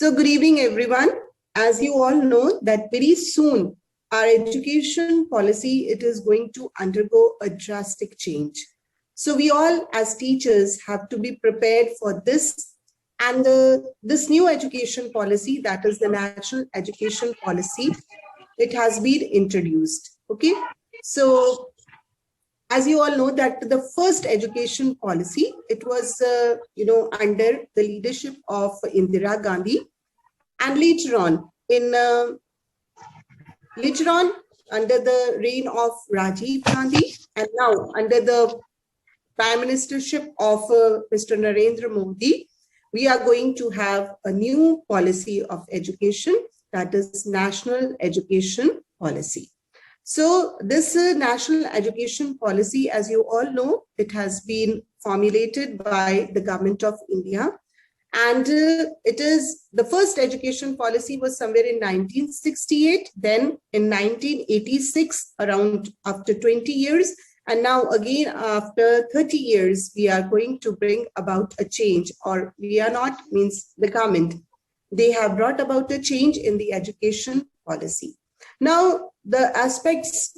So good evening, everyone. As you all know that very soon our education policy, it is going to undergo a drastic change. So we all as teachers have to be prepared for this. And this new education policy, that is the National Education Policy, it has been introduced. Okay. So as you all know that the first education policy, it was, under the leadership of Indira Gandhi. And later on, under the reign of Rajiv Gandhi, and now under the Prime Ministership of Mr. Narendra Modi, we are going to have a new policy of education, that is National Education Policy. So this National Education Policy, as you all know, it has been formulated by the Government of India. And it is the first education policy was somewhere in 1968, then in 1986, around after 20 years. And now again, after 30 years, we are going to bring about a change, or we are not, means the government. They have brought about a change in the education policy. Now, the aspects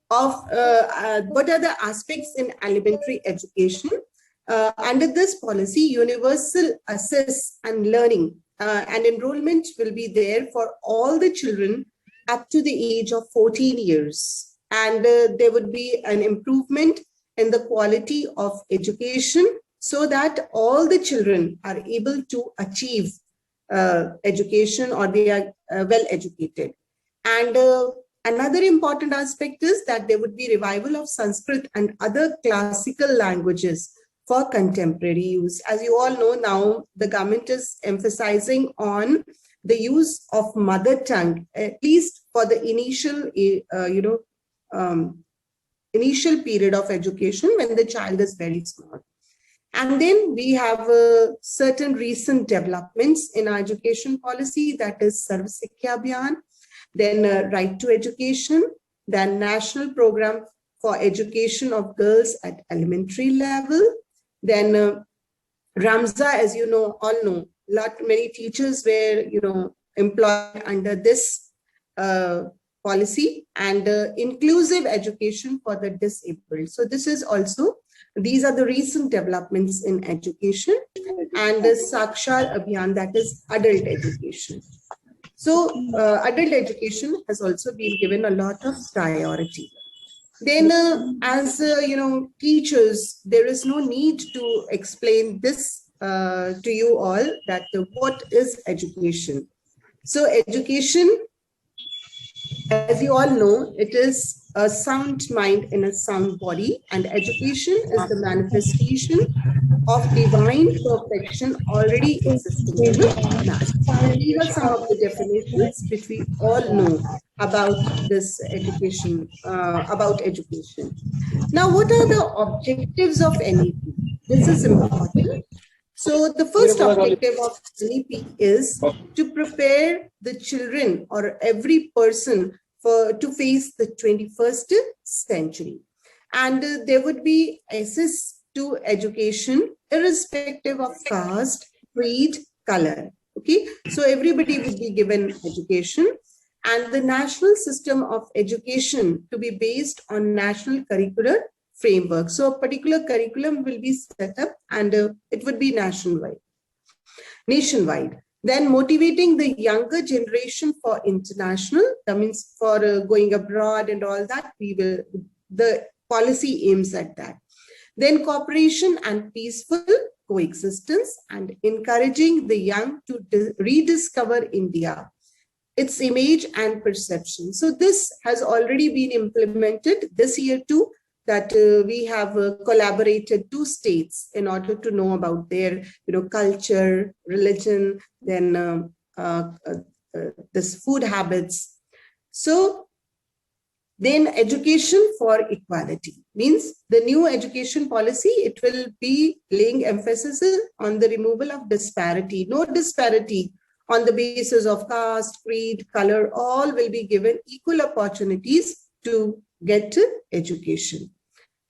of what are the aspects in elementary education? Under this policy, universal access and learning and enrollment will be there for all the children up to the age of 14 years. And there would be an improvement in the quality of education so that all the children are able to achieve education, or they are well educated. And another important aspect is that there would be revival of Sanskrit and other classical languages for contemporary use. As you all know now, the government is emphasizing on the use of mother tongue, at least for the initial, initial period of education when the child is very small. And then we have certain recent developments in our education policy, that is Sarv Shiksha Abhiyan, then Right to Education, then National Program for Education of Girls at Elementary Level, then Ramza, as you know, all know, many teachers were, employed under this policy, and inclusive education for the disabled. So this is also, these are the recent developments in education, and the Sakshar Abhiyan, that is adult education. So adult education has also been given a lot of priority. Then as teachers, there is no need to explain this to you all, that what is education. So education, as you all know, it is a sound mind in a sound body, and education is the manifestation of divine perfection already existing in man. These are some of the definitions which we all know about this education, about education. Now, what are the objectives of NEP? This is important. So the first objective of NEP is to prepare the children or every person to face the 21st century. And there would be access to education irrespective of caste, creed, color. Okay, so everybody would be given education, and the national system of education to be based on national curricular framework. So a particular curriculum will be set up, and it would be nationwide. Then motivating the younger generation for international, that means for going abroad and all that, the policy aims at that. Then cooperation and peaceful coexistence, and encouraging the young to rediscover India, its image and perception. So this has already been implemented this year too, that we have collaborated 2 states in order to know about their culture, religion, then this food habits. So then education for equality means the new education policy, it will be laying emphasis on the removal of disparity. No disparity on the basis of caste, creed, color, all will be given equal opportunities to get education.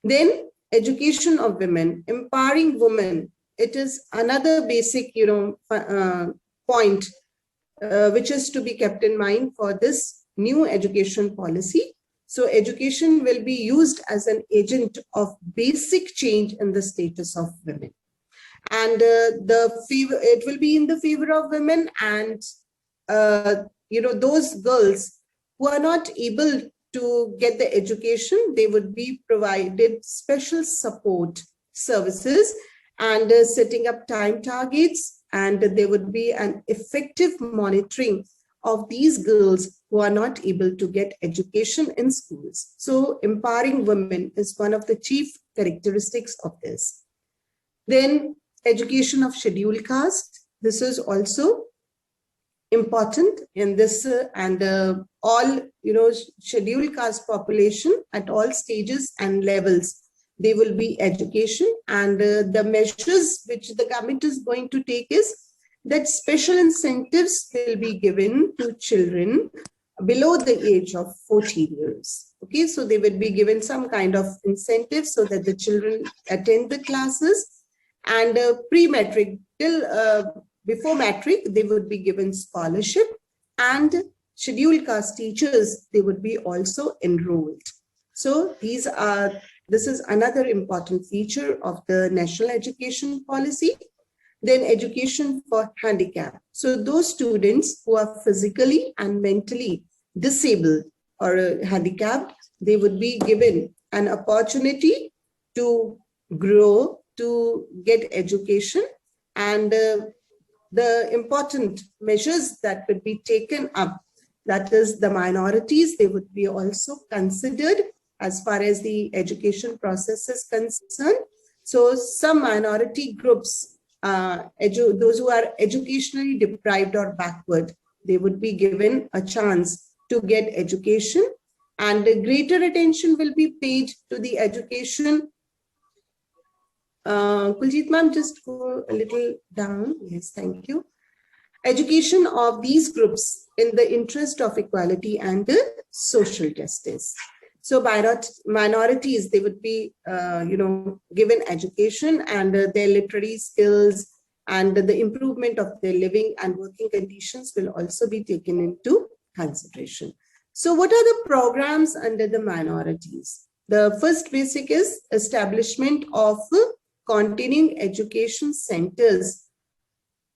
Then education of women, empowering women it is another basic, point which is to be kept in mind for this new education policy. So education will be used as an agent of basic change in the status of women. And it will be in the favor of women, and those girls who are not able to get the education, they would be provided special support services and setting up time targets, and there would be an effective monitoring of these girls who are not able to get education in schools. So empowering women is one of the chief characteristics of this. Then education of scheduled caste. This is also important in this and all scheduled caste population at all stages and levels, they will be education. And the measures which the government is going to take is that special incentives will be given to children below the age of 14 years. Okay, so they will be given some kind of incentive so that the children attend the classes, and pre-matric till before matric, they would be given scholarship, and scheduled caste teachers, they would be also enrolled. So this is another important feature of the national education policy. Then education for handicap. So those students who are physically and mentally disabled or handicapped, they would be given an opportunity to grow, to get education, and the important measures that would be taken up, that is the minorities, they would be also considered as far as the education process is concerned. So some minority groups, those who are educationally deprived or backward, they would be given a chance to get education, and greater attention will be paid to the education. Kuljit ma'am, just go a little down. Yes, thank you. Education of these groups in the interest of equality and social justice. So minorities, they would be, given education, and their literary skills and the improvement of their living and working conditions will also be taken into consideration. So what are the programs under the minorities? The first basic is establishment of continuing education centers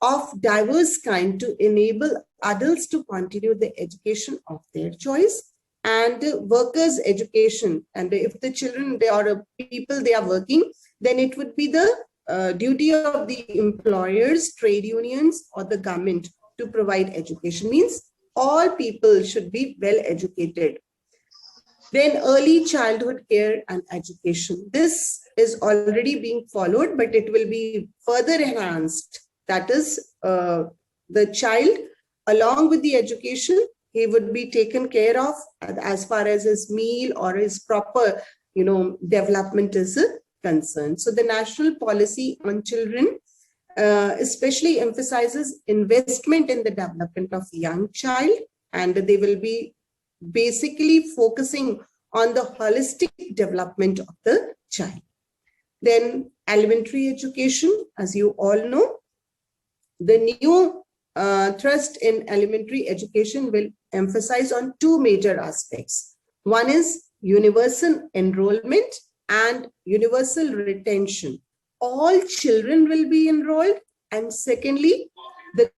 of diverse kind to enable adults to continue the education of their choice, and workers' education. And if the children, they are people, they are working, then it would be the duty of the employers, trade unions, or the government to provide education. Means all people should be well educated. Then early childhood care and education. This is already being followed, but it will be further enhanced. That is, the child, along with the education, he would be taken care of as far as his meal or his proper, development is concerned. So the national policy on children especially emphasizes investment in the development of young child, and they will be basically focusing on the holistic development of the child. Then elementary education, as you all know, the new thrust in elementary education will emphasize on two major aspects. One is universal enrollment and universal retention. All children will be enrolled, and secondly, the